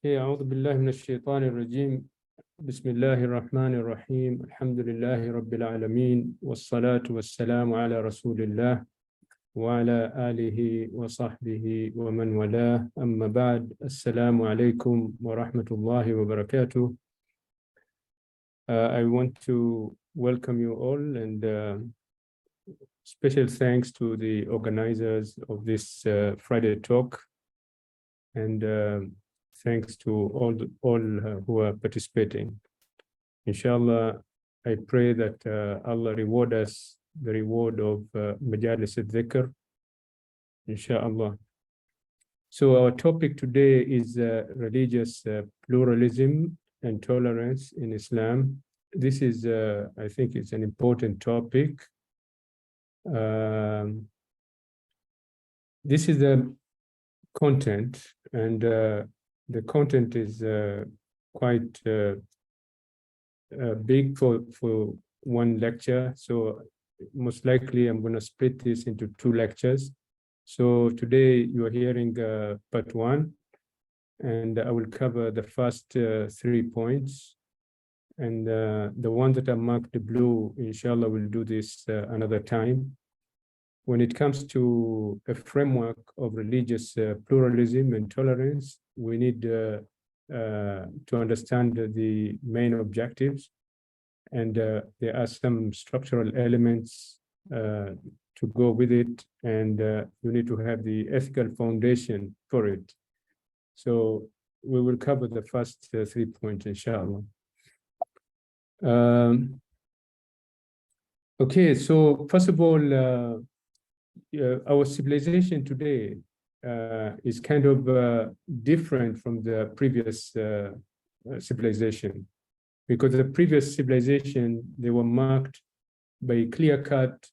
أعوذ بالله من الشيطان الرجيم. بسم الله الرحمن الرحيم. الحمد لله رب العالمين، والصلاة والسلام على رسول الله وعلى آله وصحبه ومن والاه. أما بعد، السلام عليكم ورحمة الله وبركاته. I want to welcome you all, and special thanks to the organizers of this Friday talk, and thanks to all who are participating. Inshallah, I pray that Allah reward us the reward of Majalis al-Dhikr, inshallah. So our topic today is religious pluralism and tolerance in Islam. This is, I think it's an important topic. This is the content, and the content is quite big for one lecture. So most likely I'm going to split this into 2 lectures. So today you are hearing part 1, and I will cover the first 3 points. And the one that I marked the blue, inshallah, we'll do this another time. When it comes to a framework of religious pluralism and tolerance, we need to understand the main objectives, and there are some structural elements to go with it, and you need to have the ethical foundation for it. So we will cover the first 3 points, inshallah. Okay, so first of all, our civilization today is kind of different from the previous civilization, because the previous civilization, they were marked by clear-cut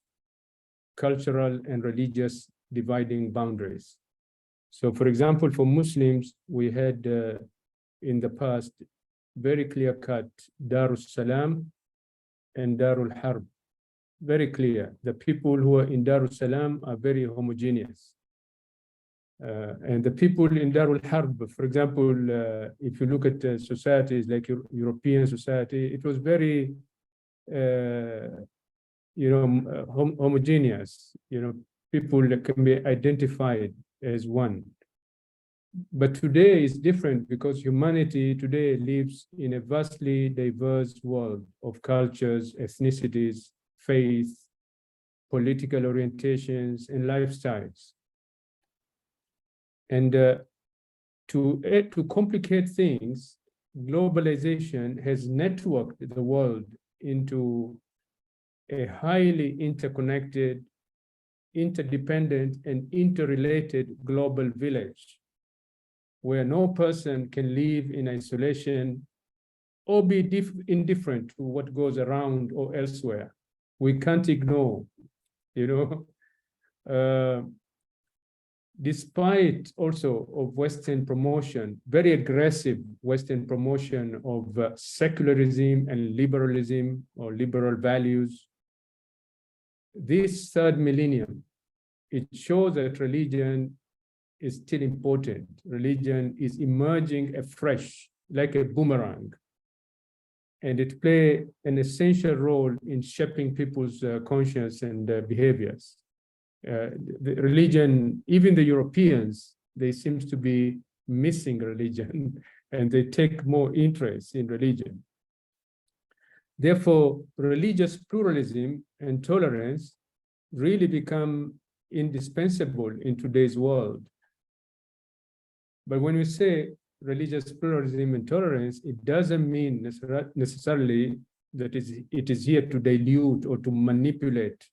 cultural and religious dividing boundaries. So, for example, for Muslims, we had in the past very clear-cut Darus Salam and Darul Harb. Very clear. The people who are in Darus Salam are very homogeneous. And the people in Darul Harb, for example, if you look at societies like European society, it was very, homogeneous. People that can be identified as one. But today is different, because humanity today lives in a vastly diverse world of cultures, ethnicities, faith, political orientations, and lifestyles. And to complicate things, globalization has networked the world into a highly interconnected, interdependent, and interrelated global village, where no person can live in isolation or be indifferent to what goes around or elsewhere. We can't ignore, despite also of Western promotion, very aggressive Western promotion of secularism and liberalism, or liberal values. This 3rd millennium, it shows that religion is still important. Religion is emerging afresh, like a boomerang. And it plays an essential role in shaping people's conscience and behaviors. The religion, even the Europeans, they seem to be missing religion, and they take more interest in religion. Therefore, religious pluralism and tolerance really become indispensable in today's world. But when we say religious pluralism and tolerance, it doesn't mean necessarily that it is here to dilute or to manipulate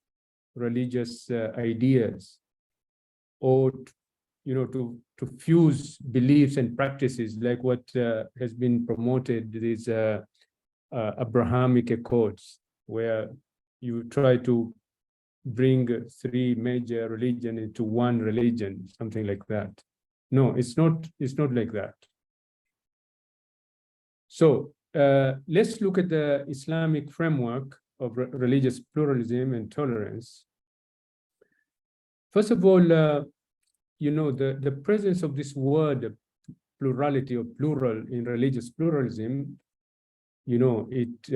religious ideas, or to fuse beliefs and practices like what has been promoted, these Abrahamic Accords, where you try to bring 3 major religions into one religion, something like that. No, it's not like that. So let's look at the Islamic framework of religious pluralism and tolerance. First of all, the presence of this word plurality or plural in religious pluralism, it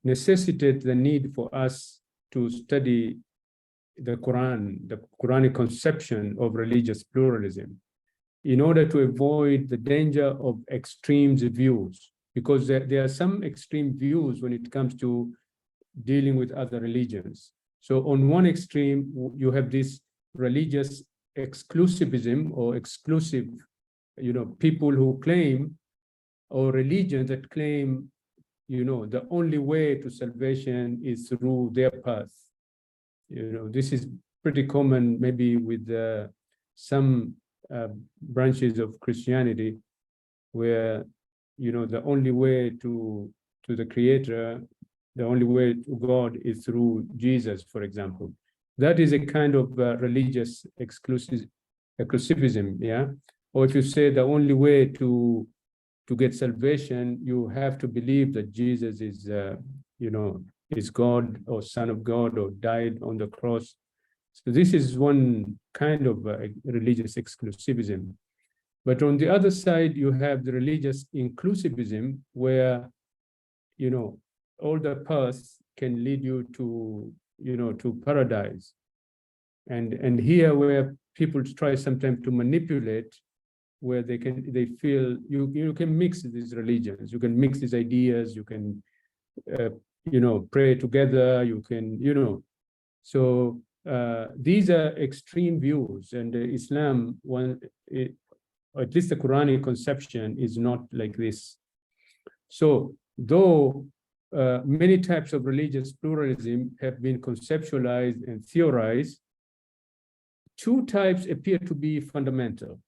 necessitates the need for us to study the Quran, the Quranic conception of religious pluralism, in order to avoid the danger of extreme views, because there are some extreme views when it comes to dealing with other religions. So on one extreme, you have this religious exclusivism or exclusive, people who claim, or religions that claim, the only way to salvation is through their path. This is pretty common maybe with some branches of Christianity, where, the only way to the Creator, the only way to God is through Jesus, for example. That is a kind of religious exclusivism, yeah? Or if you say the only way to get salvation, you have to believe that Jesus is, is God or Son of God or died on the cross. So this is one kind of religious exclusivism. But on the other side, you have the religious inclusivism, where, all the paths can lead you to, to paradise. And here, where people try sometimes to manipulate, where they feel you can mix these religions, you can mix these ideas, you can pray together, you can, so these are extreme views, and Islam, at least the Quranic conception, is not like this. So though many types of religious pluralism have been conceptualized and theorized, two types appear to be fundamental.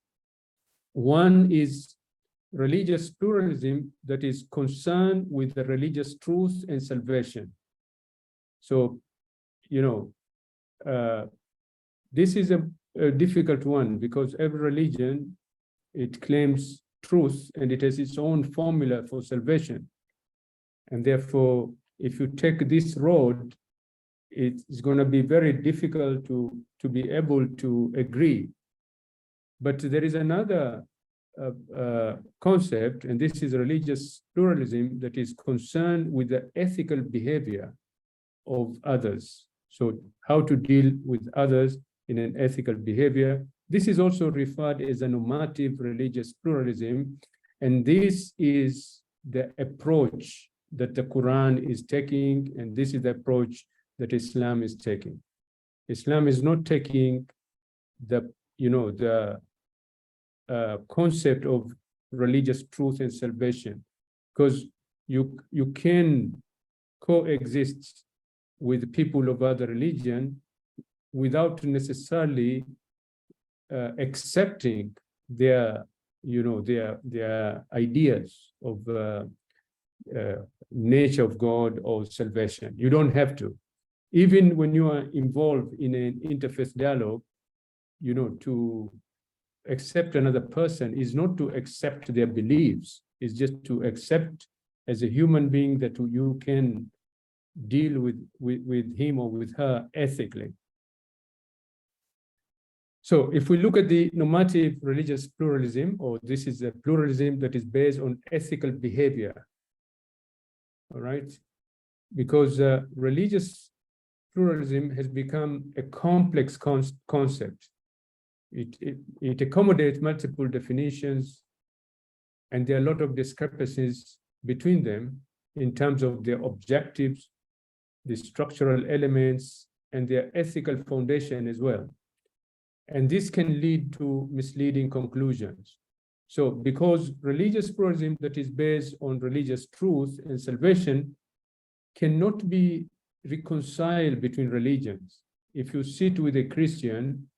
One is religious pluralism that is concerned with the religious truth and salvation. So, this is a difficult one, because every religion, it claims truth and it has its own formula for salvation. And therefore, if you take this road, it's going to be very difficult to be able to agree. But there is another concept, and this is religious pluralism, that is concerned with the ethical behavior of others. So how to deal with others in an ethical behavior. This is also referred as a normative religious pluralism. And this is the approach that the Quran is taking, and this is the approach that Islam is taking. Islam is not taking the concept of religious truth and salvation, because you can coexist with people of other religion without necessarily accepting their ideas of nature of God or salvation. You don't have to. Even when you are involved in an interfaith dialogue, to accept another person is not to accept their beliefs, it's just to accept as a human being that you can deal with him or with her ethically. So if we look at the normative religious pluralism, or this is a pluralism that is based on ethical behavior, all right? Because religious pluralism has become a complex concept. It accommodates multiple definitions, and there are a lot of discrepancies between them in terms of their objectives, the structural elements, and their ethical foundation as well. And this can lead to misleading conclusions. So because religious pluralism that is based on religious truth and salvation cannot be reconciled between religions. If you sit with a Christian,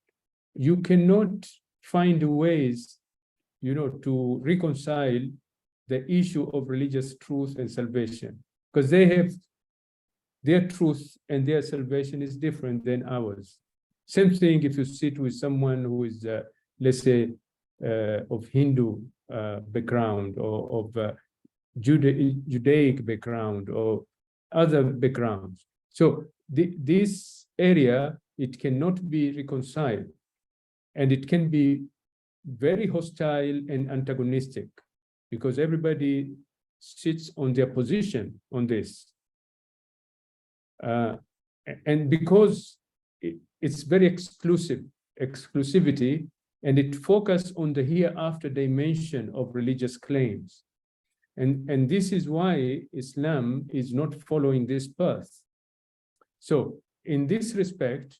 you cannot find ways, to reconcile the issue of religious truth and salvation, because they have their truth and their salvation is different than ours. Same thing if you sit with someone who is, let's say, of Hindu background, or of Judaic background, or other backgrounds. So this area, it cannot be reconciled, and it can be very hostile and antagonistic, because everybody sits on their position on this. And because it's very exclusivity, and it focuses on the hereafter dimension of religious claims. And this is why Islam is not following this path. So in this respect,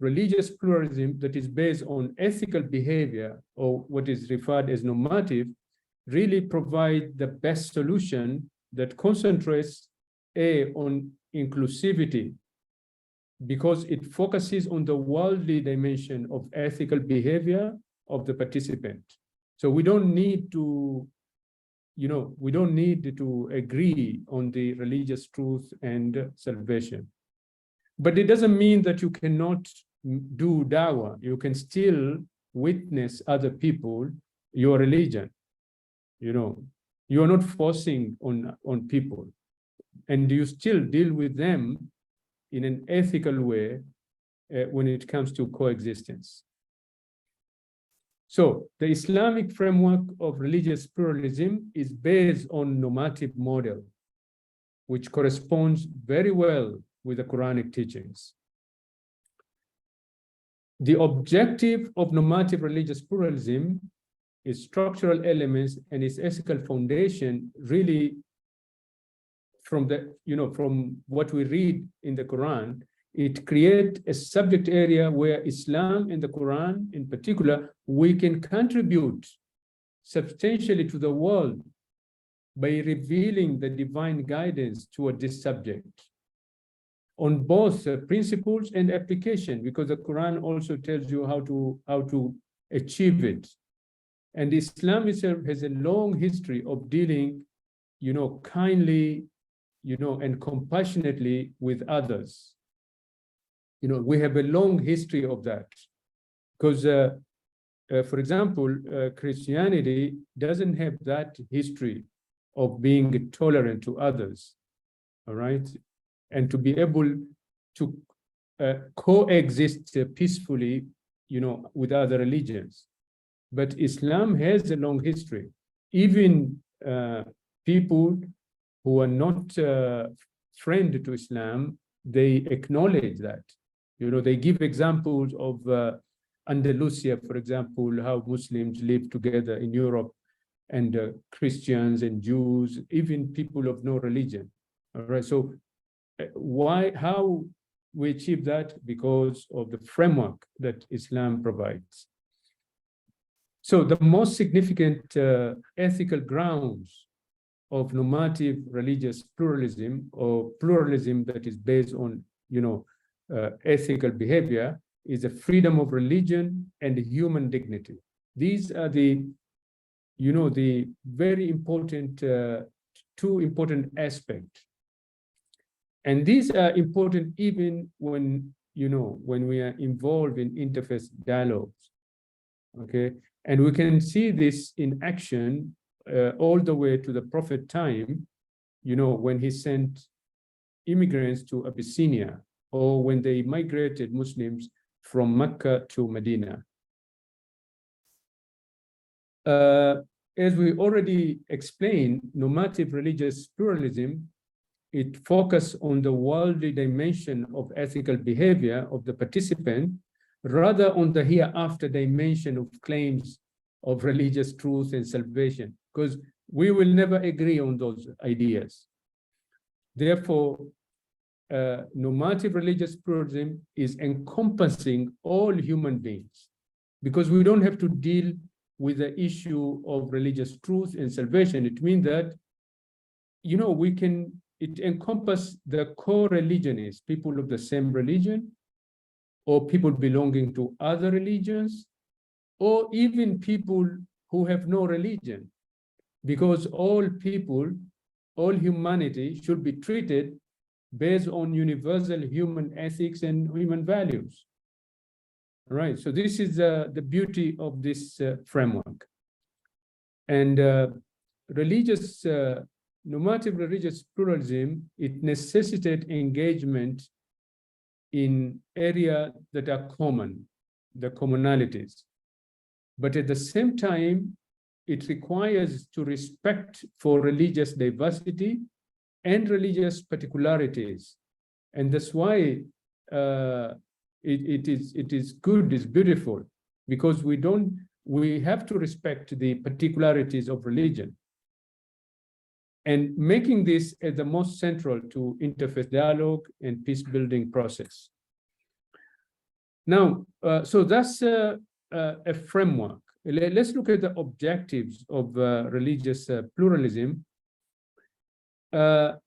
religious pluralism that is based on ethical behavior, or what is referred as normative, really provide the best solution that concentrates on inclusivity, because it focuses on the worldly dimension of ethical behavior of the participant. So we don't need to, we don't need to agree on the religious truth and salvation. But it doesn't mean that you cannot do dawah. You can still witness other people your religion. You are not forcing on people, and you still deal with them in an ethical way when it comes to coexistence. So the Islamic framework of religious pluralism is based on normative model, which corresponds very well with the Quranic teachings. The objective of normative religious pluralism is structural elements and its ethical foundation really from from what we read in the Quran. It creates a subject area where Islam and the Quran in particular, we can contribute substantially to the world by revealing the divine guidance toward this subject on both principles and application, because the Quran also tells you how to achieve it. And Islam itself has a long history of dealing, kindly, and compassionately with others. We have a long history of that, because, for example, Christianity doesn't have that history of being tolerant to others, all right? And to be able to coexist peacefully, with other religions. But Islam has a long history. Even people who are not friend to Islam, they acknowledge that. They give examples of Andalusia, for example, how Muslims live together in Europe, and Christians and Jews, even people of no religion. All right. So how we achieve that? Because of the framework that Islam provides. So the most significant ethical grounds of normative religious pluralism, or pluralism that is based on, ethical behavior, is the freedom of religion and human dignity. These are the, the very important, two important aspects. And these are important even when, when we are involved in interfaith dialogues, okay? And we can see this in action all the way to the Prophet time, when he sent immigrants to Abyssinia, or when they migrated Muslims from Mecca to Medina. As we already explained, normative religious pluralism, it focuses on the worldly dimension of ethical behavior of the participant, rather on the hereafter dimension of claims of religious truth and salvation, because we will never agree on those ideas. Therefore, normative religious pluralism is encompassing all human beings, because we don't have to deal with the issue of religious truth and salvation. It means that, it encompasses the co-religionists, people of the same religion, or people belonging to other religions, or even people who have no religion, because all people, all humanity should be treated based on universal human ethics and human values. All right, so this is the beauty of this framework. And normative religious pluralism, it necessitates engagement in areas that are common, the commonalities. But at the same time, it requires to respect for religious diversity and religious particularities. And that's why it is good, it's beautiful, because we have to respect the particularities of religion. And making this as the most central to interfaith dialogue and peace-building process. Now, so that's a framework. Let's look at the objectives of religious pluralism. The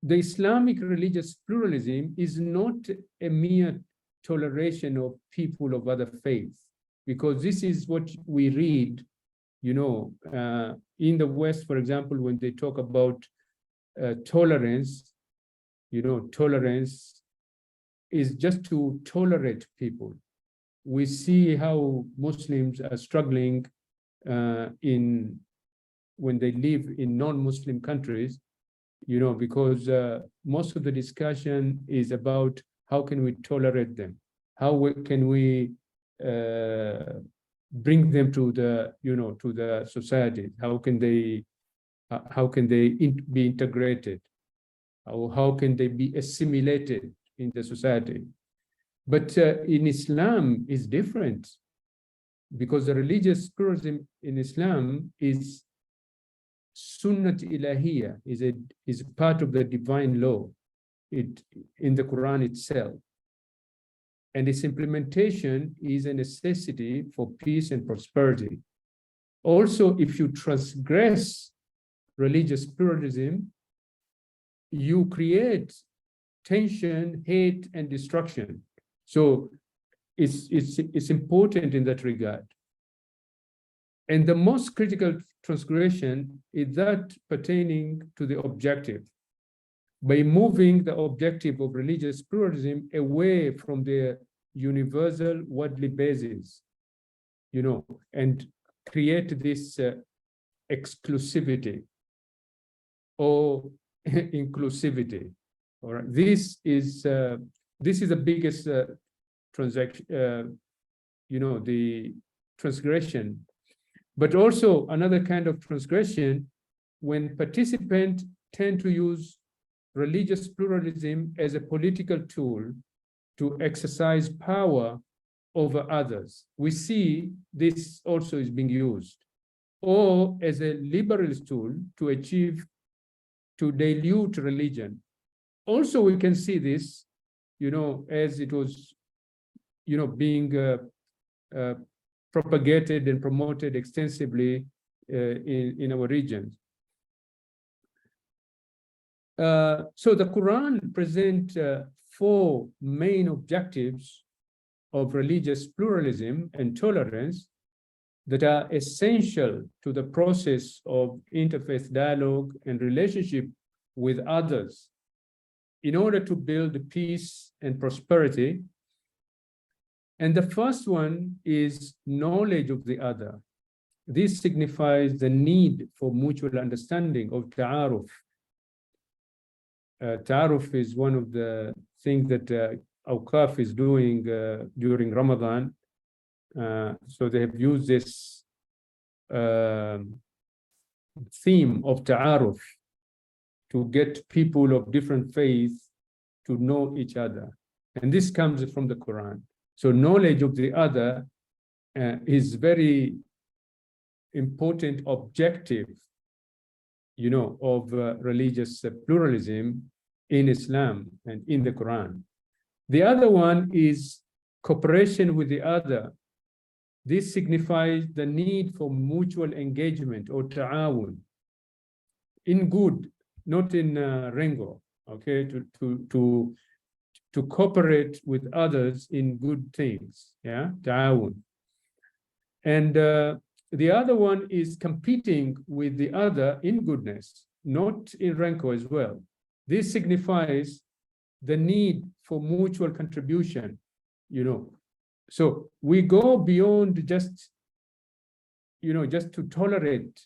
Islamic religious pluralism is not a mere toleration of people of other faiths, because this is what we read, you know, in the West, for example, when they talk about tolerance, you know, tolerance is just to tolerate people. We see how Muslims are struggling when they live in non-Muslim countries, you know, because most of the discussion is about how can we tolerate them? How can we bring them to the, you know, to the society? How can they be integrated? Or how can they be assimilated in the society? But in Islam is different, because the religious pluralism in Islam is sunnat ilahiyya, is part of the divine law in the Quran itself. And its implementation is a necessity for peace and prosperity. Also, if you transgress religious pluralism, you create tension, hate, and destruction. So it's important in that regard. And the most critical transgression is that pertaining to the objective. By moving the objective of religious pluralism away from the universal worldly basis, you know, and create this exclusivity or inclusivity. All right, this is the biggest transaction, you know, the transgression. But also another kind of transgression when participants tend to use religious pluralism as a political tool to exercise power over others. We see this also is being used, or as a liberalist tool to dilute religion. Also, we can see this, you know, as it was, you know, being propagated and promoted extensively in our regions. So the Quran presents 4 main objectives of religious pluralism and tolerance that are essential to the process of interfaith dialogue and relationship with others in order to build peace and prosperity. And the first one is knowledge of the other. This signifies the need for mutual understanding of ta'aruf. Ta'aruf is one of the things that Awqaf is doing during Ramadan. So they have used this theme of ta'aruf to get people of different faiths to know each other. And this comes from the Quran. So knowledge of the other is very important objective, you know, of religious pluralism in Islam and in the Quran. The other one is cooperation with the other. This signifies the need for mutual engagement or ta'awun in good, not in rengo, okay, to cooperate with others in good things, yeah, ta'awun. And the other one is competing with the other in goodness, not in rancor as well. This signifies the need for mutual contribution, you know. So we go beyond just, you know, just to tolerate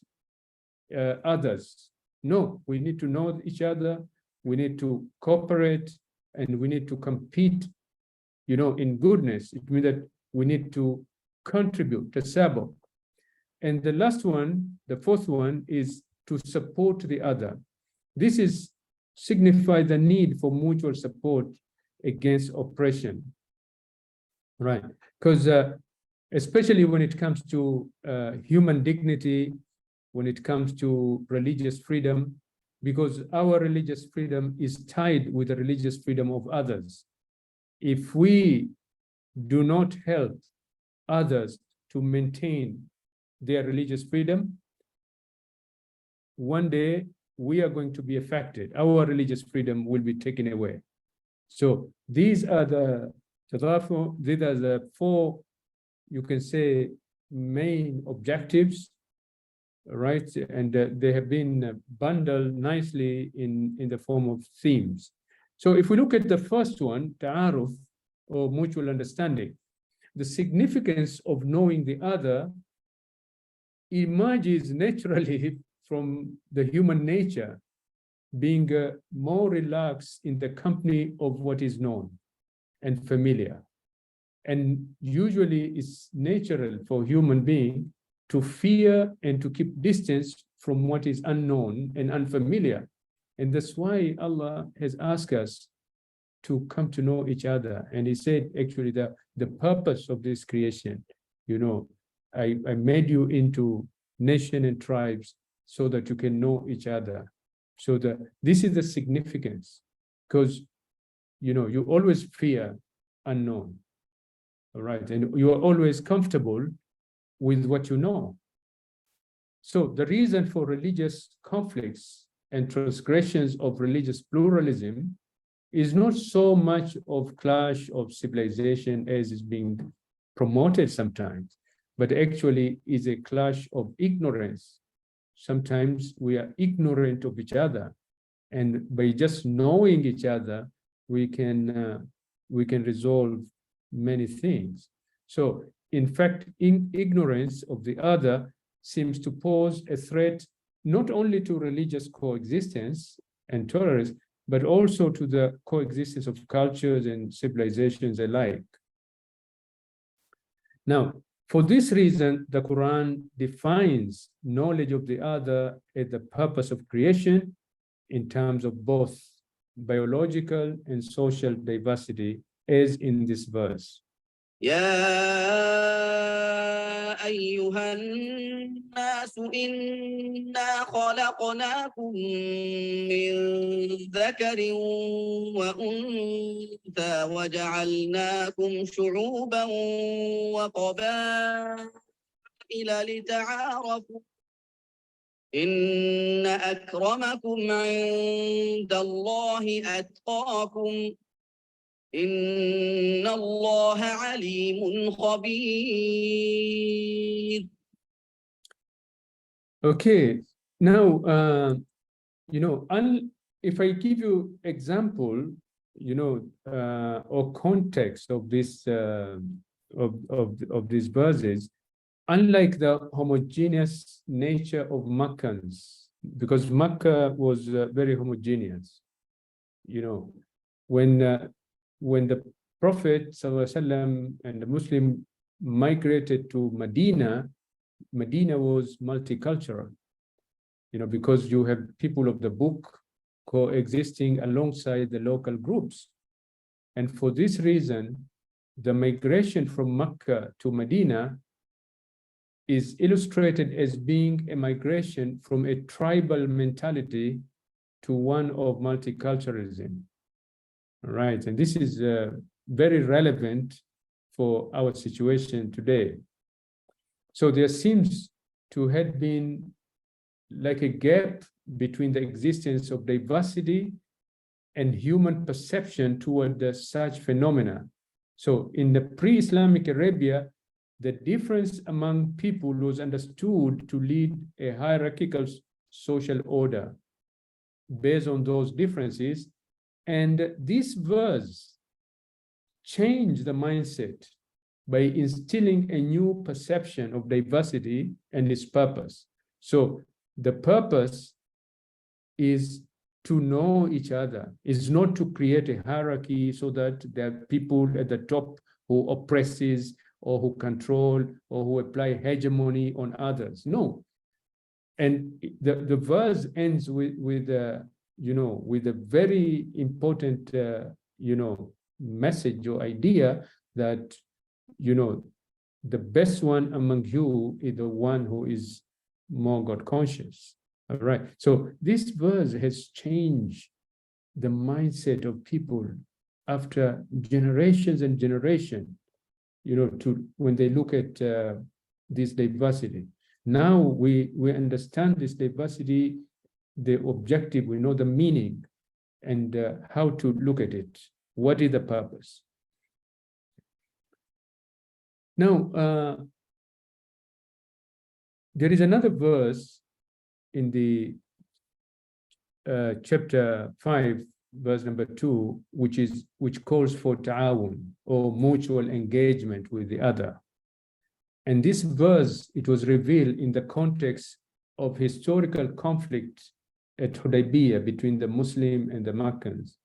others. No, we need to know each other, we need to cooperate, and we need to compete, you know, in goodness. It means that we need to contribute, tasabuq. And the last one, the fourth one, is to support the other. This is signify the need for mutual support against oppression, right? Because especially when it comes to human dignity, when it comes to religious freedom, because our religious freedom is tied with the religious freedom of others. If we do not help others to maintain their religious freedom, one day we are going to be affected. Our religious freedom will be taken away. So these are the four, you can say, main objectives, right? And they have been bundled nicely in the form of themes. So if we look at the first one, ta'aruf, or mutual understanding, the significance of knowing the other emerges naturally from the human nature, being more relaxed in the company of what is known and familiar. And usually it's natural for human being to fear and to keep distance from what is unknown and unfamiliar. And that's why Allah has asked us to come to know each other. And he said, actually, the purpose of this creation, you know, I made you into nation and tribes so that you can know each other. So this is the significance, because, you know, you always fear unknown, all right? And you are always comfortable with what you know. So the reason for religious conflicts and transgressions of religious pluralism is not so much of clash of civilization as is being promoted sometimes, but actually is a clash of ignorance. Sometimes we are ignorant of each other, and by just knowing each other, we can resolve many things. So in fact, ignorance of the other seems to pose a threat not only to religious coexistence and tolerance, but also to the coexistence of cultures and civilizations alike. Now, for this reason, the Quran defines knowledge of the other as the purpose of creation in terms of both biological and social diversity, as in this verse. يا أيها الناس إنا خلقناكم من ذكر وأنثى وجعلناكم شعوبا وقبائل لتعارفوا إن أكرمكم عند الله أتقاكم إن الله عليم خبير. Okay, now, you know, if I give you example, you know, or context of this, of these verses, unlike the homogeneous nature of Makkans, because Makkah was very homogeneous, you know, when the Prophet ﷺ and the Muslim migrated to Medina, Medina was multicultural, you know, because you have people of the book coexisting alongside the local groups. And for this reason, the migration from Mecca to Medina is illustrated as being a migration from a tribal mentality to one of multiculturalism. Right, and this is very relevant for our situation today. So there seems to have been like a gap between the existence of diversity and human perception toward such phenomena. So in the pre-Islamic Arabia, the difference among people was understood to lead a hierarchical social order based on those differences. And this verse changed the mindset by instilling a new perception of diversity and its purpose. So the purpose is to know each other, is not to create a hierarchy so that there are people at the top who oppresses, or who control or who apply hegemony on others. No. And the verse ends with a very important message or idea that the best one among you is the one who is more God conscious. All right. So this verse has changed the mindset of people after generations and generations, to when they look at this diversity. Now we understand this diversity, the objective, we know the meaning, and how to look at it. What is the purpose? Now, there is another verse in the chapter 5, verse number 2, which calls for ta'awun, or mutual engagement with the other. And this verse, it was revealed in the context of historical conflict at Hudaybiyah between the Muslim and the Meccans,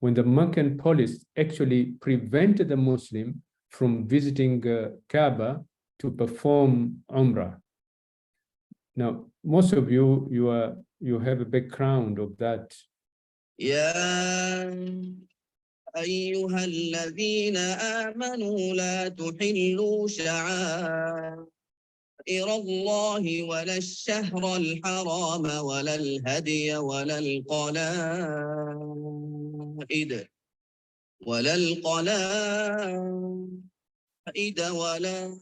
when the Meccan police actually prevented the Muslim from visiting Kaaba to perform Umrah. Now, most of you have a background of that. يا أيها الذين آمنوا لا تحلوا شعائر الله ولا الشهر الحرام ولا الهدي ولا القلائد ولا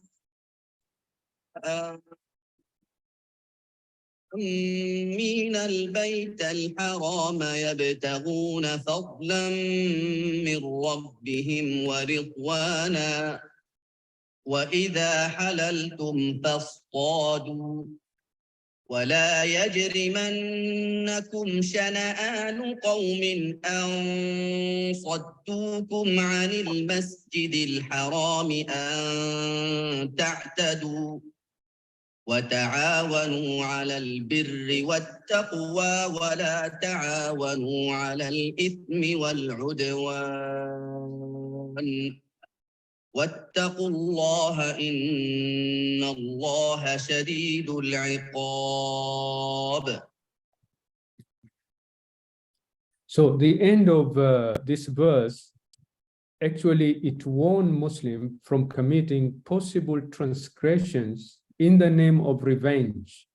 من البيت الحرام يبتغون فضلا من ربهم ورضوانا وإذا حللتم فاصطادوا ولا يجرمنكم شنآن قوم أن صدوكم عن المسجد الحرام أن تعتدوا وتعاونوا على البر والتقوى ولا تعاونوا على الإثم والعدوان واتقوا الله إن الله شديد العقاب. So the end of this verse, actually it warned Muslims from committing possible transgressions in the name of revenge.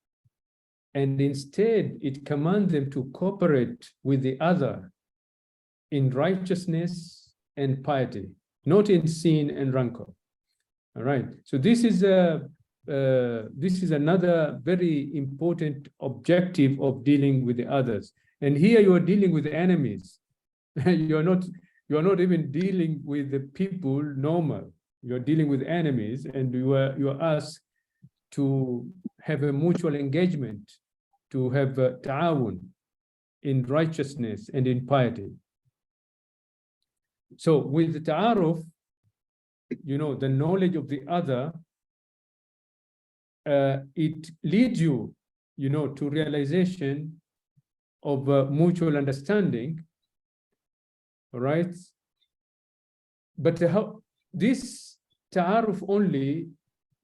And instead, it commands them to cooperate with the other in righteousness and piety, not in sin and rancor. All right. So this is another very important objective of dealing with the others. And here you are dealing with the enemies. You are not even dealing with the people normal. You are dealing with enemies, and you are asked to have a mutual engagement, to have ta'awun in righteousness and in piety. So with the ta'aruf, the knowledge of the other, it leads you, to realization of mutual understanding, all right? But how this ta'aruf only,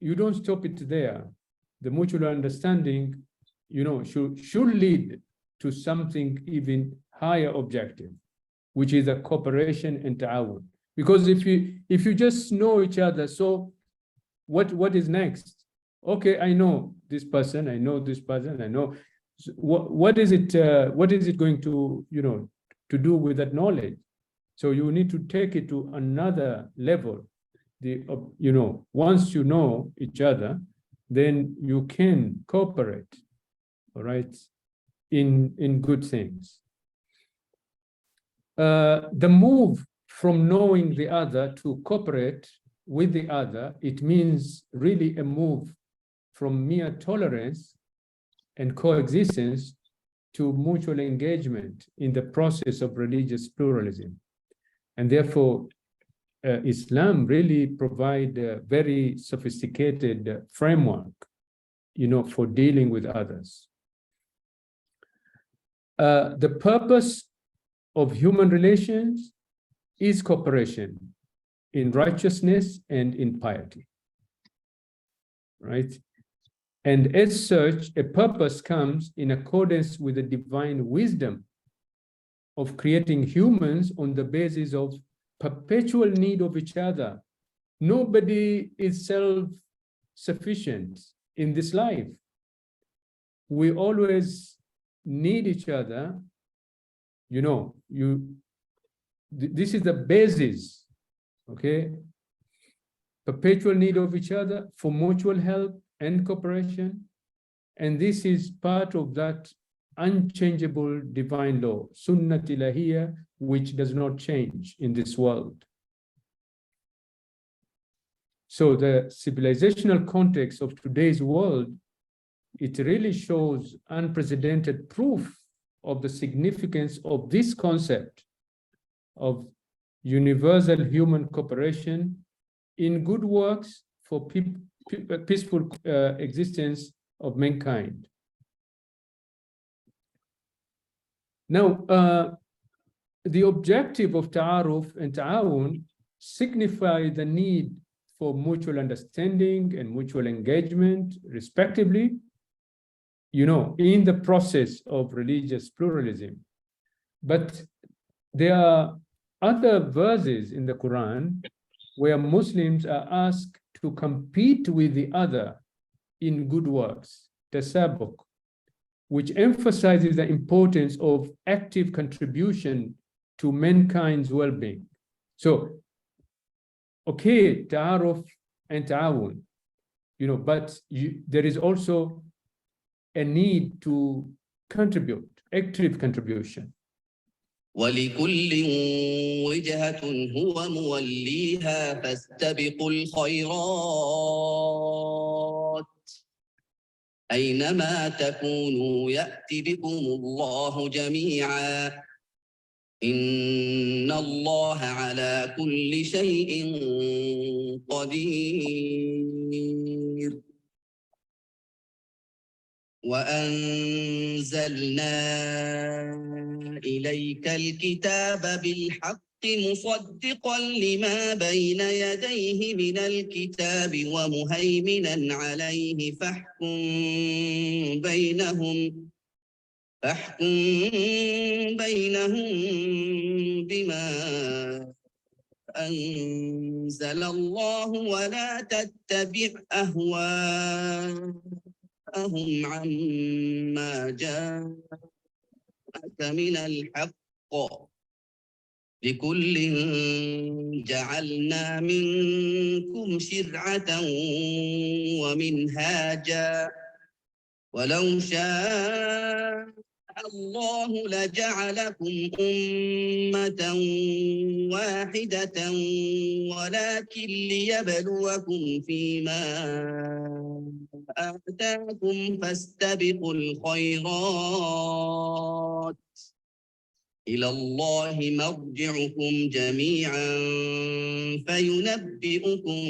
you don't stop it there. The mutual understanding, should lead to something even higher objective, which is a cooperation and ta'awun. Because if you just know each other, so what is next? Okay, I know this person, I know this person, I know. So what is it going to to do with that knowledge? So you need to take it to another level. Once you know each other, then you can cooperate, all right, in good things. The move from knowing the other to cooperate with the other, it means really a move from mere tolerance and coexistence to mutual engagement in the process of religious pluralism. And therefore, Islam really provides a very sophisticated framework, for dealing with others. The purpose of human relations is cooperation in righteousness and in piety, right? And as such, a purpose comes in accordance with the divine wisdom of creating humans on the basis of perpetual need of each other. Nobody is self-sufficient in this life. We always need each other. You know, this is the basis, okay? Perpetual need of each other for mutual help and cooperation. And this is part of that unchangeable divine law, sunnat ilahiyya, which does not change in this world. So the civilizational context of today's world, it really shows unprecedented proof of the significance of this concept of universal human cooperation in good works for peaceful existence of mankind. Now, the objective of ta'aruf and ta'awun signify the need for mutual understanding and mutual engagement, respectively, you know, in the process of religious pluralism. But there are other verses in the Quran where Muslims are asked to compete with the other in good works, tasabuq, which emphasizes the importance of active contribution to mankind's well-being. So, okay, ta'aruf and ta'awun, you know, but there is also a need to contribute, active contribution. ولكل وجهة هو موليها فاستبقوا الخيرات أينما تكونوا يأتي بكم الله جميعا إن الله على كل شيء قدير وأنزلنا إليك الكتاب بالحق مصدقا لما بين يديه من الكتاب ومهيمنا عليه فاحكم بينهم بما أنزل الله ولا تتبع أهواءهم عما جاءك من الحق لكل جعلنا منكم شرعة ومنهاجا ولو شاء الله لجعلكم أمة واحدة ولكن ليبلوكم فيما آتاكم فاستبقوا الخيرات إلى الله مرجعكم جميعا فينبئكم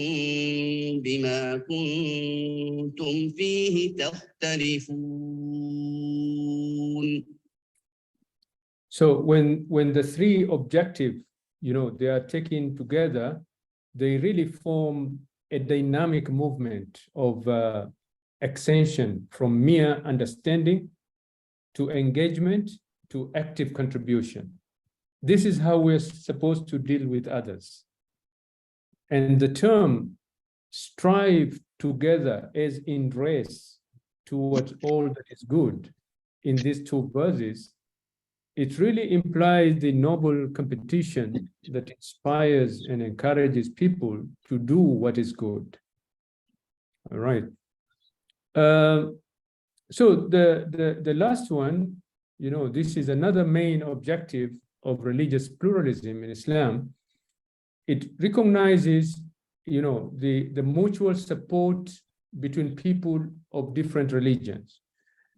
بما كنتم فيه تختلفون. So when the three objectives, you know, they are taken together, they really form a dynamic movement of extension from mere understanding to engagement to active contribution. This is how we're supposed to deal with others. And the term strive together as in race towards all that is good in these two verses, it really implies the noble competition that inspires and encourages people to do what is good. All right. So the last one, you know, this is another main objective of religious pluralism in Islam. It recognizes, you know, the mutual support between people of different religions.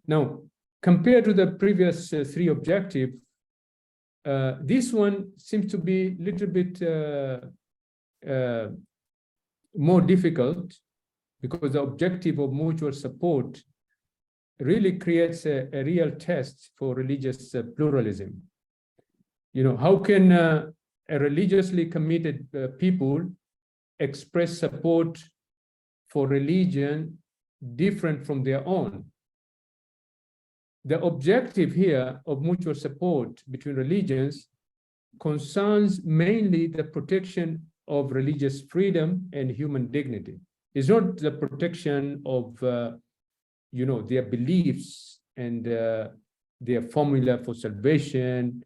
Now, compared to the previous three objectives, this one seems to be a little bit more difficult because the objective of mutual support really creates a real test for religious pluralism. You know, how can a religiously committed people express support for religion different from their own. The objective here of mutual support between religions concerns mainly the protection of religious freedom and human dignity. It's not the protection of, their beliefs and their formula for salvation.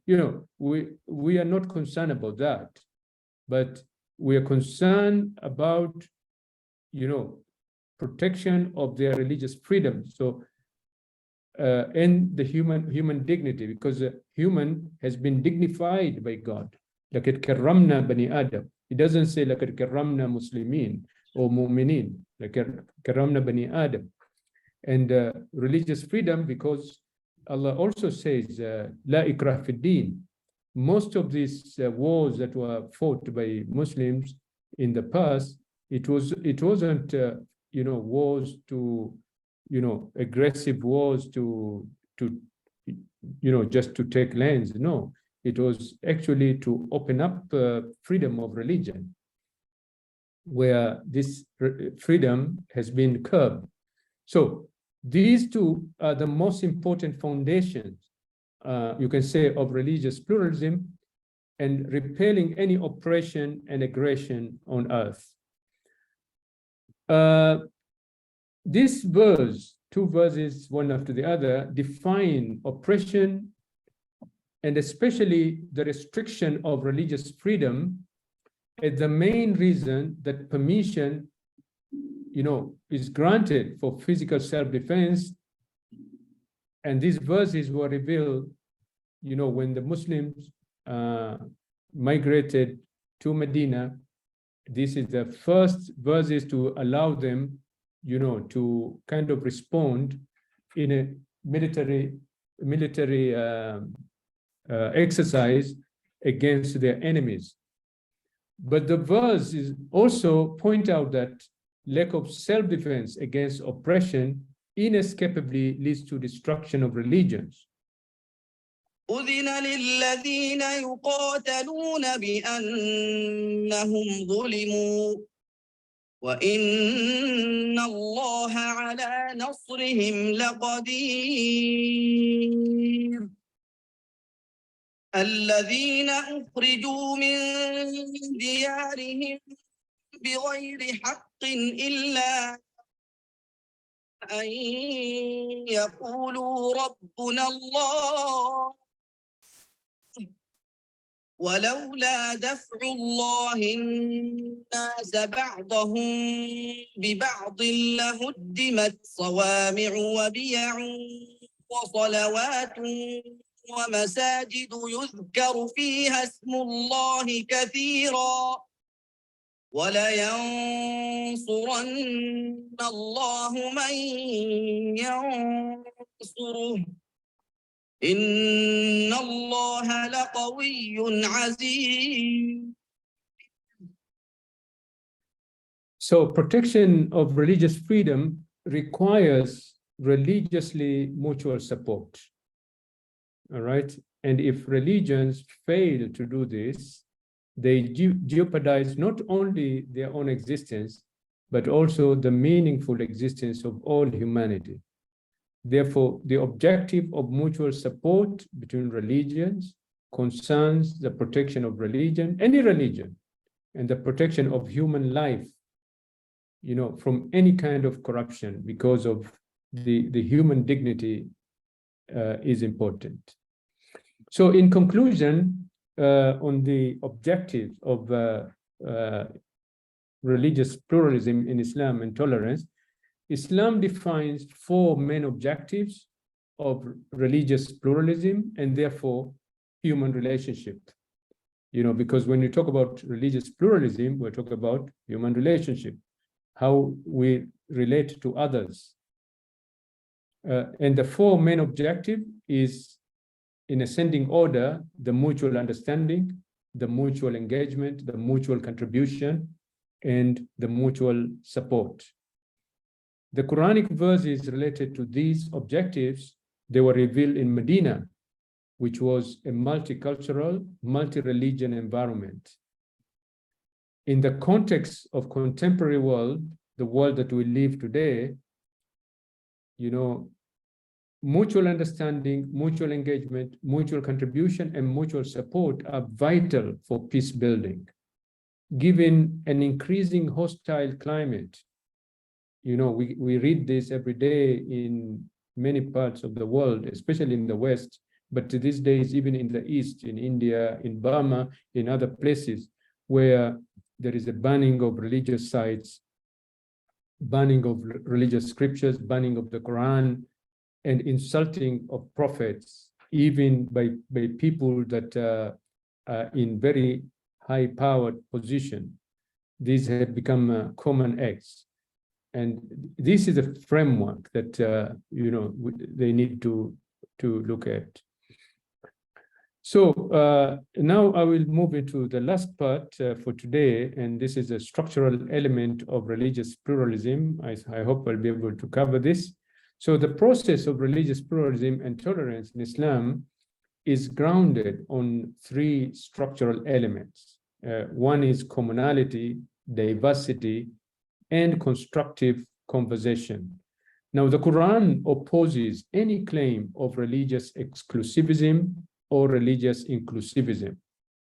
We are not concerned about that, but we are concerned about, protection of their religious freedom. So, and the human dignity, because human has been dignified by God. لَقَدْ كَرَّمْنَا بَنِي آدَمَ. It doesn't say لَقَدْ كَرَّمْنَا مُسْلِمِينَ or مُؤْمِنِينَ. لَقَدْ كَرَّمْنَا بَنِي آدَمَ. And religious freedom, because Allah also says, لَا إِكْرَاهَ فِي الدِّينِ. Most of these wars that were fought by Muslims in the past, it wasn't wars to, aggressive wars to just to take lands. No, it was actually to open up freedom of religion, where this freedom has been curbed. So these two are the most important foundations, you can say, of religious pluralism and repelling any oppression and aggression on earth. This verse, two verses, one after the other, define oppression and especially the restriction of religious freedom as the main reason that permission, is granted for physical self-defense. And these verses were revealed, when the Muslims migrated to Medina. This is the first verses to allow them, to kind of respond in a military exercise against their enemies. But the verses also point out that lack of self-defense against oppression inescapably leads to destruction of religions. أذن للذين يقاتلون بأنهم ظلموا وإن الله على نصرهم لقدير الذين أخرجوا من ديارهم بغير حق إلا أن يقولوا ربنا الله ولولا دفع الله الناس بعضهم ببعض لهدمت صوامع وبيع وصلوات ومساجد يذكر فيها اسم الله كثيرا ولينصرن الله من ينصره إن الله لقوي عزيز. So protection of religious freedom requires religiously mutual support. All right. And if religions fail to do this, they jeopardize not only their own existence, but also the meaningful existence of all humanity. Therefore, the objective of mutual support between religions concerns the protection of religion, any religion, and the protection of human life, from any kind of corruption, because of the human dignity is important. So in conclusion, on the objectives of religious pluralism in Islam and tolerance, Islam defines four main objectives of religious pluralism and therefore human relationship. Because when you talk about religious pluralism, we're talking about human relationship, how we relate to others. And the four main objective is, in ascending order, the mutual understanding, the mutual engagement, the mutual contribution, and the mutual support. The Quranic verses related to these objectives, they were revealed in Medina, which was a multicultural, multi-religion environment. in the context of contemporary world, the world that we live today, you know, mutual understanding, mutual engagement, mutual contribution, and mutual support are vital for peace building. Given an increasing hostile climate, you know, we read this every day in many parts of the world, especially in the West, but these days, even in the East, in India, in Burma, in other places, where there is a banning of religious sites, banning of religious scriptures, banning of the Quran, and insulting of prophets, even by people that are in very high-powered position. These have become common acts. And this is a framework that, you know, they need to look at. So now I will move into the last part for today, and this is a structural element of religious pluralism. I hope I'll be able to cover this. So the process of religious pluralism and tolerance in Islam is grounded on three structural elements. One is commonality, diversity, and constructive conversation. Now, the Quran opposes any claim of religious exclusivism or religious inclusivism.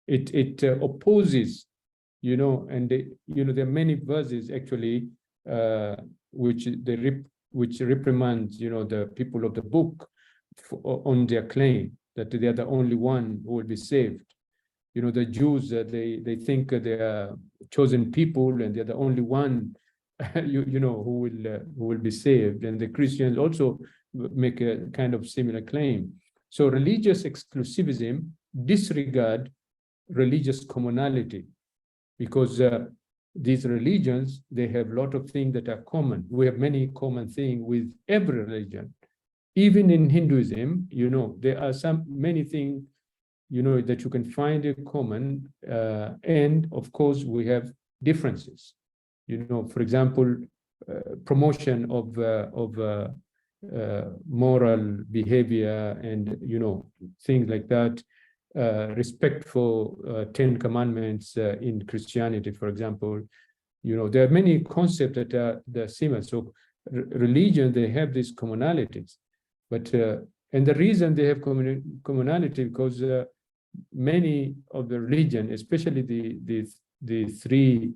It opposes, you know, and you know, there are many verses actually which reprimand, you know, the people of the book on their claim that they are the only one who will be saved. You know, the Jews, they think they are chosen people and they're the only one, you know, who will be saved. And the Christians also make a kind of similar claim. So religious exclusivism disregard religious commonality, because these religions, they have a lot of things that are common. We have many common things with every religion. Even in Hinduism, you know, there are many things, you know, that you can find in common. And of course, we have differences. You know, for example, promotion of moral behavior and, you know, things like that. Respect for 10 commandments in Christianity, for example. You know, there are many concepts that are similar. So religion, they have these commonalities. But, and the reason they have commonality, because many of the religion, especially the three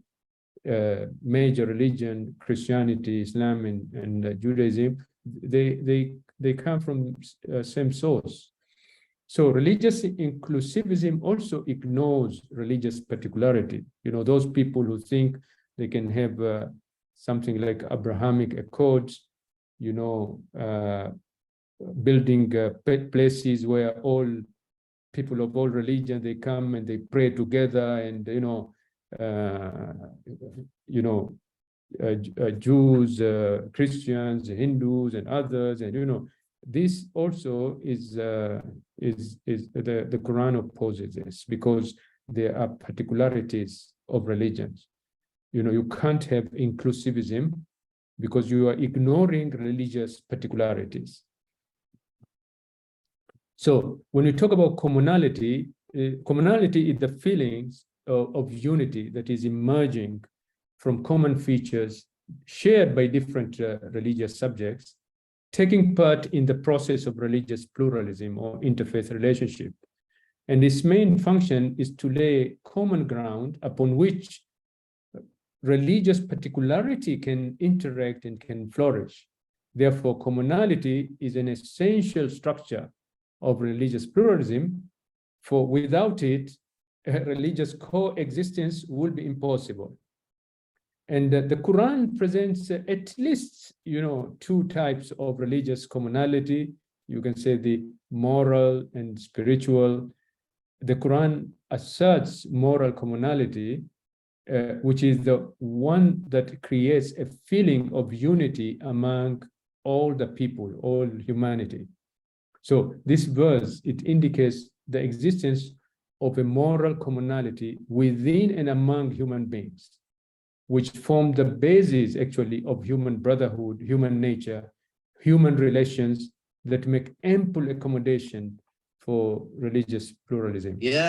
major religion, Christianity, Islam, and Judaism, they come from same source. So religious inclusivism also ignores religious particularity. You know, those people who think they can have something like Abrahamic Accords, you know, building places where all people of all religion, they come and they pray together, and, you know, Jews, Christians, Hindus, and others, and, you know, this also is the Quran opposes this, because there are particularities of religions. You know, you can't have inclusivism because you are ignoring religious particularities. So when we talk about commonality, commonality is the feelings of unity that is emerging from common features shared by different religious subjects, taking part in the process of religious pluralism or interfaith relationship. And its main function is to lay common ground upon which religious particularity can interact and can flourish. Therefore, commonality is an essential structure of religious pluralism, for without it, religious coexistence will be impossible. And the Quran presents at least, you know, two types of religious commonality. You can say the moral and spiritual. The Quran asserts moral commonality, which is the one that creates a feeling of unity among all the people, all humanity. So this verse, it indicates the existence of a moral commonality within and among human beings, which form the basis actually of human brotherhood, human nature, human relations that make ample accommodation for religious pluralism. يا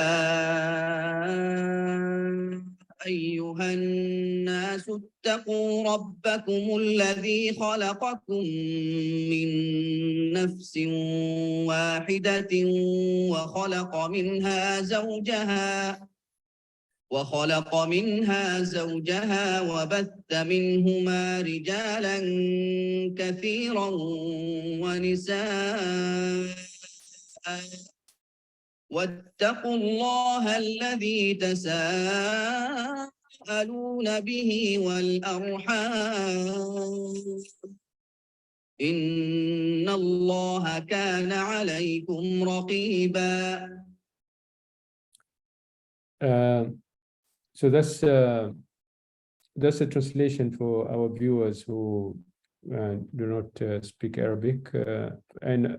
أيها الناس اتقوا ربكم الذي خلقكم من نفس واحدة وخلق منها زوجها وبث منهما رجالا كثيرا ونساء واتقوا الله الذي تساءلون به والأرحام إن الله كان عليكم رقيبا. So that's a translation for our viewers who do not speak Arabic, and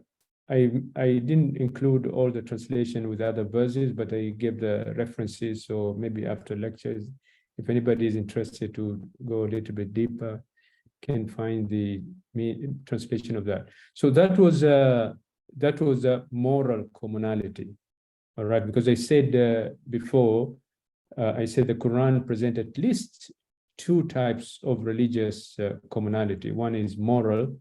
I didn't include all the translation with other verses, but I gave the references. So maybe after lectures, if anybody is interested to go a little bit deeper, can find the translation of that. So that was a moral commonality, all right? Because I said before, I said the Quran presents at least two types of religious commonality. One is moral,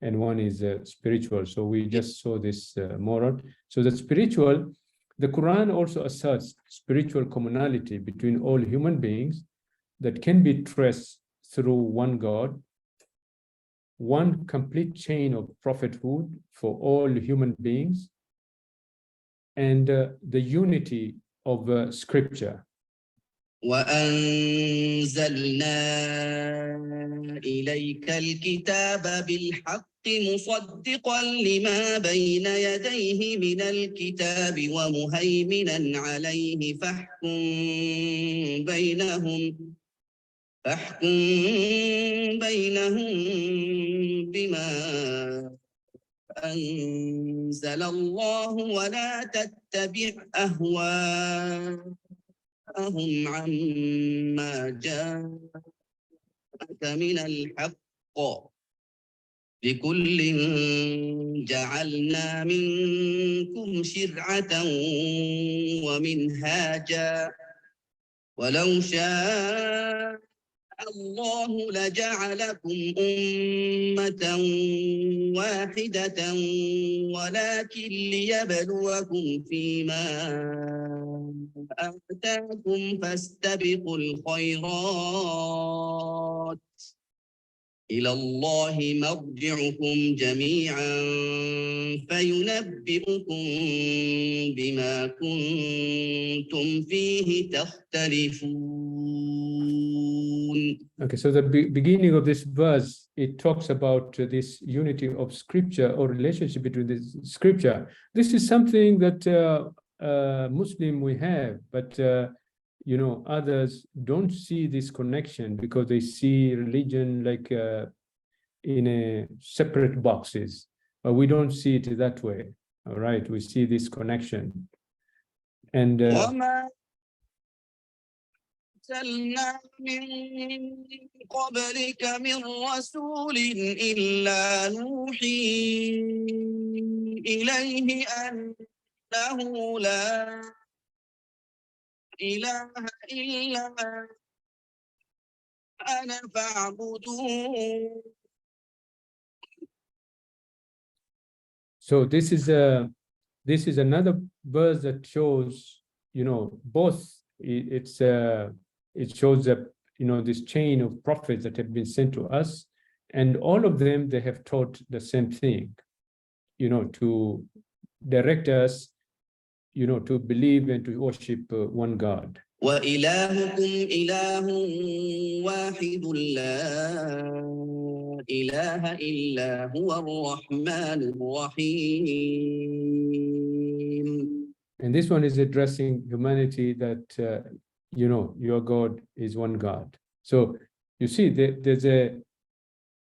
and one is spiritual. So we just saw this moral. So the spiritual, the Quran also asserts spiritual commonality between all human beings that can be traced through one God, one complete chain of prophethood for all human beings, and the unity of scripture. وأنزلنا إليك الكتاب بالحق مصدقا لما بين يديه من الكتاب ومهيمنا عليه فاحكم بينهم بما أنزل الله ولا تتبع أهواءهم عما جاءك من الحق لكل جعلنا منكم شرعة ومنهاجا ولو شاء الله لجعلكم أمة واحدة ولكن ليبلوكم فيما آتاكم فاستبقوا الخيرات إلى الله مرجعكم جميعا فينبئكم بما كنتم فيه تختلفون. Okay, so the beginning of this verse, it talks about this unity of scripture or relationship between the scripture. This is something that Muslim we have, but you know, others don't see this connection because they see religion like in a separate boxes, but we don't see it that way. All right, we see this connection. And أرسلنا من قبلك من رسول إلا نوحي إليه أنه لا إله إلا أنا فاعبدون. So this is another verse that shows, you know, both it shows that, you know, this chain of prophets that have been sent to us, and all of them, they have taught the same thing, you know, to direct us, you know, to believe and to worship one God. وإلهكم إله واحد لا إله إلا هو الرحمن الرحيم. And this one is addressing humanity that, you know, your God is one God. So you see, there's a,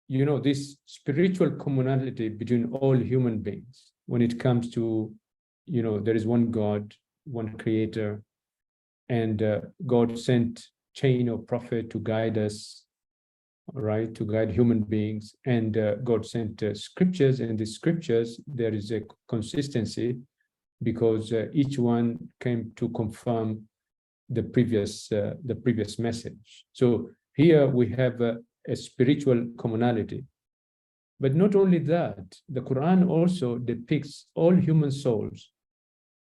you know, this spiritual commonality between all human beings when it comes to, you know, there is one God, one creator, and God sent chain of prophet to guide us, right, to guide human beings, and God sent scriptures, and the scriptures, there is a consistency because each one came to confirm the previous message. So here we have a spiritual commonality. But not only that, the Quran also depicts all human souls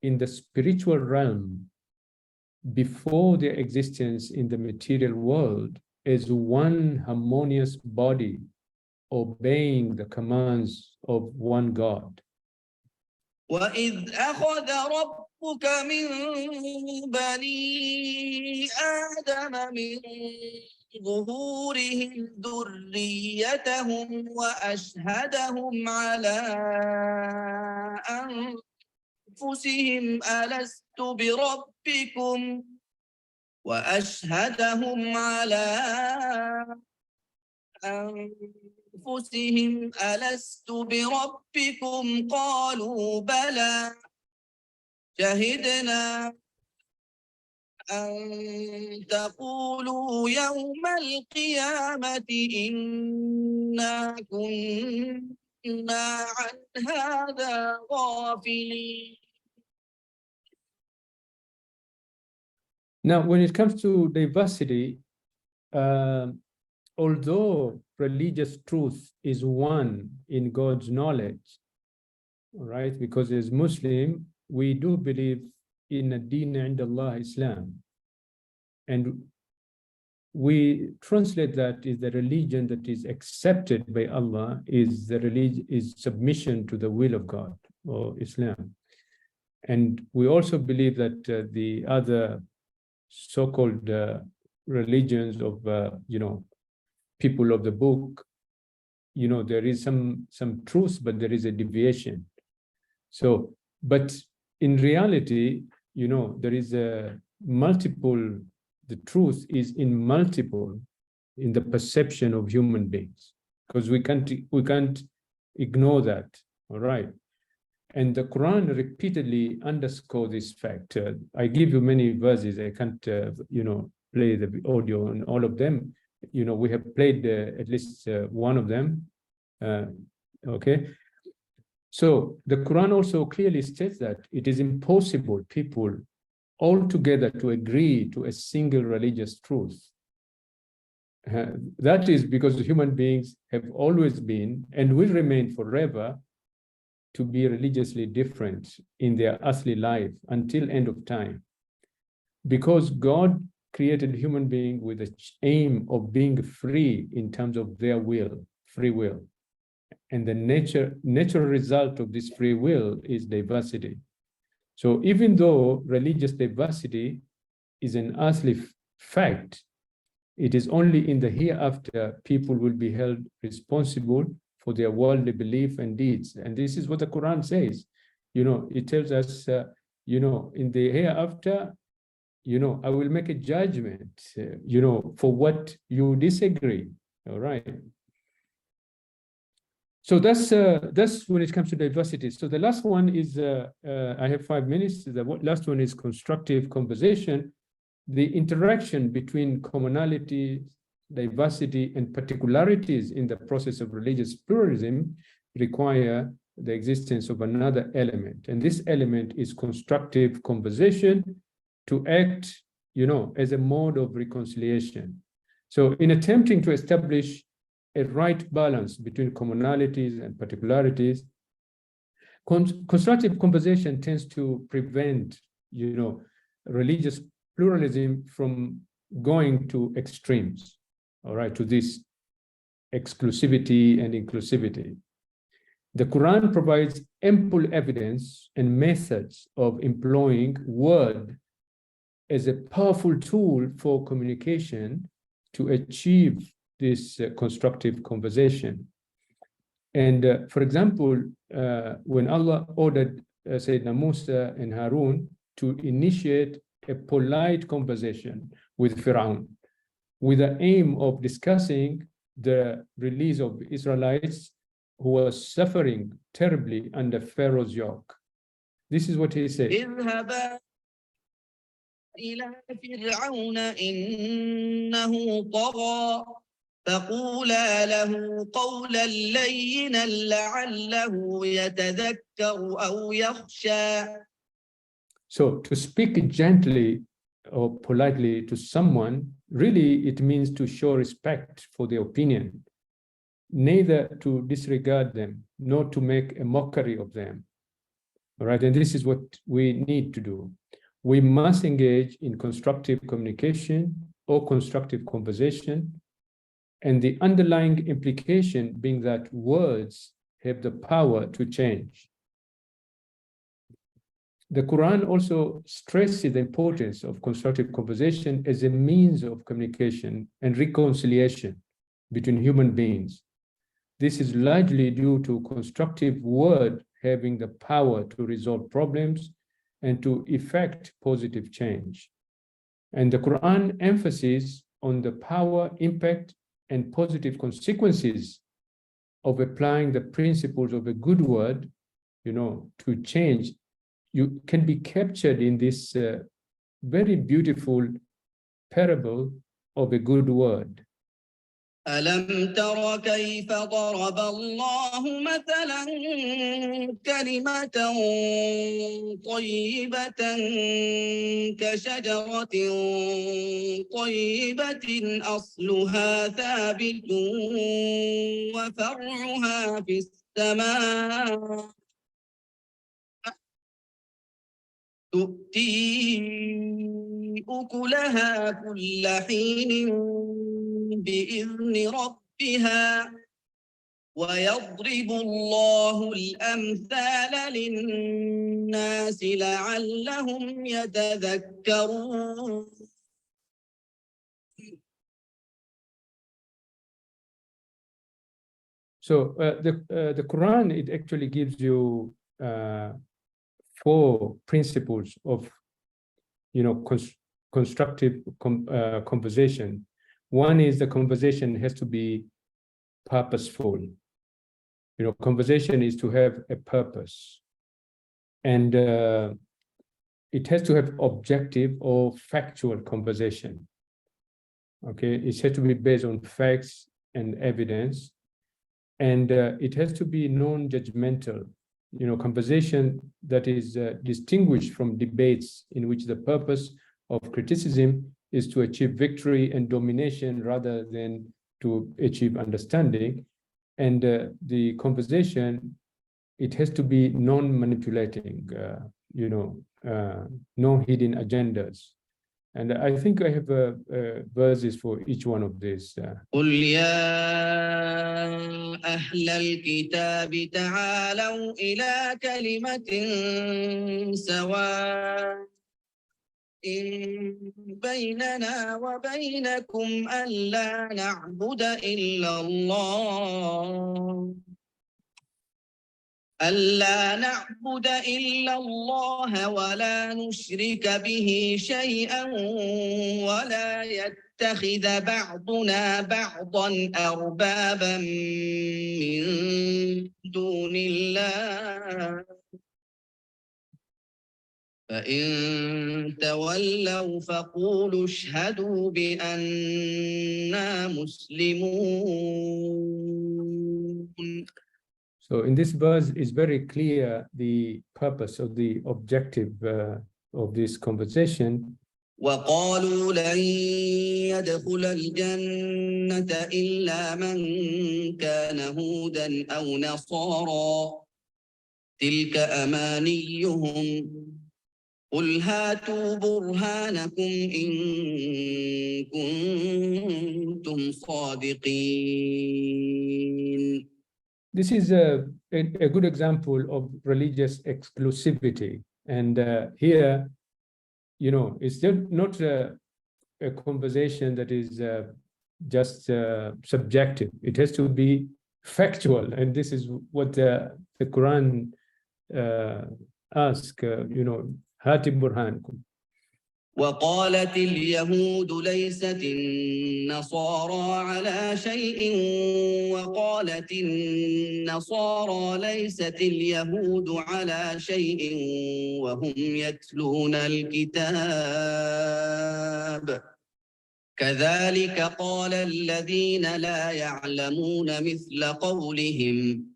in the spiritual realm before their existence in the material world as one harmonious body, obeying the commands of one God. وَإِذْ أَخَذَ رَبُّكَ مِنْ بَنِي آدَمَ مِنْ ظُهُورِهِمْ ذُرِّيَّتَهُمْ وَأَشْهَدَهُمْ على أنفسهم ألست بربكم وأشهدهم على أنفسهم ألست بربكم قالوا بلى شهدنا أن تقولوا يوم القيامة إنا كنا عن هذا غافلين. Now, when it comes to diversity, although religious truth is one in God's knowledge, right? Because as Muslim, we do believe in a deen and Allah, Islam. And we translate that is the religion that is accepted by Allah is the religion is submission to the will of God, or Islam. And we also believe that the other so-called religions of people of the book, there is some truth, but there is a deviation. So, but in reality, there is a multiple. The truth is in multiple in the perception of human beings, because we can't ignore that. All right. And the Quran repeatedly underscores this fact. I give you many verses. I can't, play the audio on all of them. We have played at least one of them. Okay. So the Quran also clearly states that it is impossible people altogether to agree to a single religious truth. That is because human beings have always been and will remain forever to be religiously different in their earthly life until end of time. Because God created human beings with the aim of being free in terms of their will, free will. And the natural result of this free will is diversity. So even though religious diversity is an earthly fact, it is only in the hereafter people will be held responsible for their worldly belief and deeds. And this is what the Quran says. It tells us, in the hereafter, I will make a judgment, for what you disagree. All right. So that's when it comes to diversity. So the last one is, I have 5 minutes. The last one is constructive conversation. The interaction between commonality, diversity, and particularities in the process of religious pluralism require the existence of another element. And this element is constructive conversation to act, as a mode of reconciliation. So in attempting to establish a right balance between commonalities and particularities, constructive conversation tends to prevent, religious pluralism from going to extremes, all right, to this exclusivity and inclusivity. The Quran provides ample evidence and methods of employing word as a powerful tool for communication to achieve this constructive conversation. And for example, when Allah ordered Sayyidina Musa and Harun to initiate a polite conversation with Fir'aun with the aim of discussing the release of Israelites who were suffering terribly under Pharaoh's yoke. This is what he said. اذهبا إلى فرعون إنه طغى فقولا له قولا لينا لعله يتذكر أو يخشى. So to speak gently or politely to someone, really it means to show respect for their opinion, neither to disregard them, nor to make a mockery of them. All right, and this is what we need to do. We must engage in constructive communication or constructive conversation, and the underlying implication being that words have the power to change. The Quran also stresses the importance of constructive conversation as a means of communication and reconciliation between human beings. This is largely due to constructive word having the power to resolve problems and to effect positive change. And the Quran emphasizes on the power, impact, and positive consequences of applying the principles of a good word, to change. You can be captured in this very beautiful parable of a good word. ألم تر كيف ضرب الله مثلا كلمة طيبة كشجرة طيبة أصلها ثابت وفرعها في السماء تؤتي أكلها كل حين بإذن ربها ويضرب الله الأمثال للناس لعلهم يتذكرون. So the Quran, it actually gives you 4 principles of constructive conversation. One is the conversation has to be purposeful. Conversation is to have a purpose, and it has to have objective or factual conversation. Okay, it has to be based on facts and evidence, and it has to be non-judgmental. Conversation that is distinguished from debates in which the purpose of criticism is to achieve victory and domination rather than to achieve understanding. And the conversation, it has to be non-manipulating, no hidden agendas. And I think I have verses for each one of these. قل يا أهل الكتاب تعالوا إلى كلمة سواء بيننا وبينكم ألا نعبد إلا الله ولا نشرك به شيئا ولا يتخذ بعضنا بعضا أربابا من دون الله فإن تولوا فقولوا اشهدوا بأننا مسلمون. So in this verse is very clear the purpose of the objective of this conversation. وقالوا لن يدخل الجنة إلا من كان هودا أو نصارى تلك أمانيهم قل هاتوا برهانكم إن كنتم صادقين. This is a good example of religious exclusivity. And here, it's not a conversation that is just subjective. It has to be factual. And this is what the Quran asks, هات برهانكم. وقالت اليهود ليست النصارى على شيء وقالت النصارى ليست اليهود على شيء وهم يتلون الكتاب كذلك قال الذين لا يعلمون مثل قولهم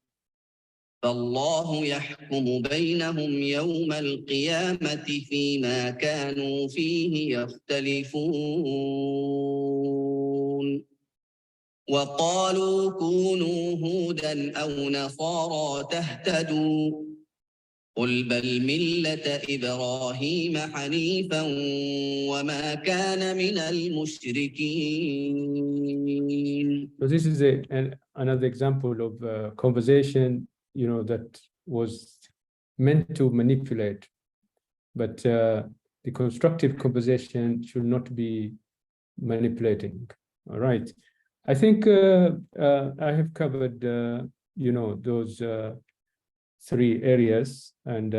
فالله يحكم بينهم يوم القيامة فيما كانوا فيه يختلفون وقالوا كونوا هودا أو نصارى تهتدوا قل بل ملة إبراهيم حنيفا وما كان من المشركين. So this is another example of a conversation, that was meant to manipulate, but the constructive conversation should not be manipulating. All right. I think I have covered, those three areas, and